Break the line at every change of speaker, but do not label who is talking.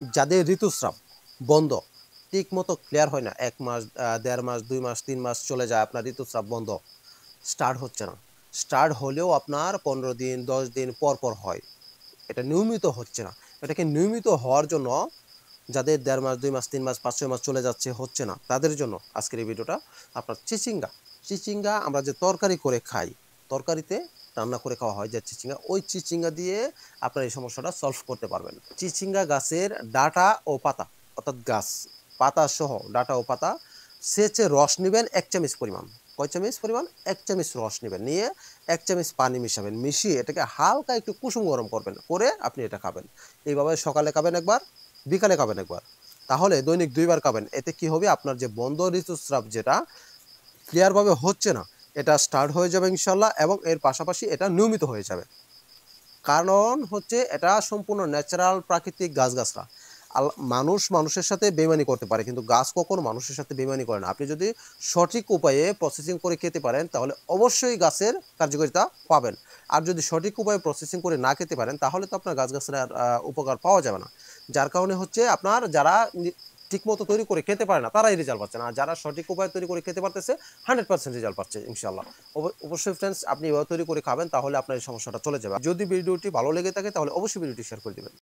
যাদের ঋতুস্রাব বন্ধ ঠিক মতো ক্লিয়ার হয় না, ১ মাস ১.৫ মাস ২ মাস ৩ মাস চলে যায় আপনার ঋতুস্রাব বন্ধ, স্টার্ট হচ্ছে না। স্টার্ট হলেও আপনার ১৫ দিন ১০ দিন পর, পর হয়। এটা নিয়মিত হচ্ছে না। এটাকে নিয়মিত হওয়ার জন্য যাদের ১.৫ মাস ২ মাস ৩ মাস ৫-৬ মাস চলে যাচ্ছে হচ্ছে না, তাদের জন্য আজকের এই ভিডিওটা। আপনার চিচিঙ্গা, চিচিঙ্গা আমরা যে তরকারি করে খাই, তরকারিতে রান্না করে খাওয়া হয় যে চিচিঙ্গা, ওই চিচিঙ্গা দিয়ে আপনার এই সমস্যাটা সলভ করতে পারবেন। চিচিঙ্গা গাছের ডাঁটা ও পাতা, অর্থাৎ গাছ পাতা সহ ডাঁটা ও পাতা সেচে রস নিবেন ১ চামচ পরিমাণ। কয় চামচ পরিমাণ? ১ চামচ রস নিবেন। নিয়ে ১ চামচ পানি মিশাবেন। মিশিয়ে এটাকে হালকা একটু কুসুম গরম করবেন। করে আপনি এটা খাবেন। এইভাবে সকালে খাবেন একবার, বিকালে খাবেন একবার। তাহলে দৈনিক ২ বার খাবেন। এতে কি হবে? আপনার যে বন্ধ ঋতুস্রাব যেটা ক্লিয়ার ভাবে হচ্ছে না, এটা স্টার্ট হয়ে যাবে ইনশাআল্লাহ, এবং এর পাশাপাশি এটা নিয়মিত হয়ে যাবে। কারণ হচ্ছে এটা সম্পূর্ণ ন্যাচারাল প্রাকৃতিক গাছগাছরা। মানুষ মানুষের সাথে বেইমানি করতে পারে, কিন্তু গাছ কখনো মানুষের সাথে বেইমানি করে না। আপনি যদি সঠিক উপায়ে প্রসেসিং করে খেতে পারেন তাহলে অবশ্যই গাছের কার্যকারিতা পাবেন। আর যদি সঠিক উপায়ে প্রসেসিং করে না খেতে পারেন তাহলে তো আপনার গাছগাছরার উপকার পাওয়া যাবে না। যার কারণে হচ্ছে আপনার যারা ঠিকমতো তৈরি করে খেতে পারে না তারাই রেজাল্ট পাচ্ছে না। আর যারা সঠিক উপায়ে তৈরি করে খেতে পারতেছে 100% রেজাল্ট পাচ্ছে ইনশাআল্লাহ। অবশ্যই ফ্রেন্ডস আপনি এভাবে তৈরি করে খাবেন, তাহলে আপনার এই সমস্যাটা চলে যাবে। যদি ভিডিওটি ভালো লেগে থাকে তাহলে অবশ্যই ভিডিওটি শেয়ার করে দিবেন।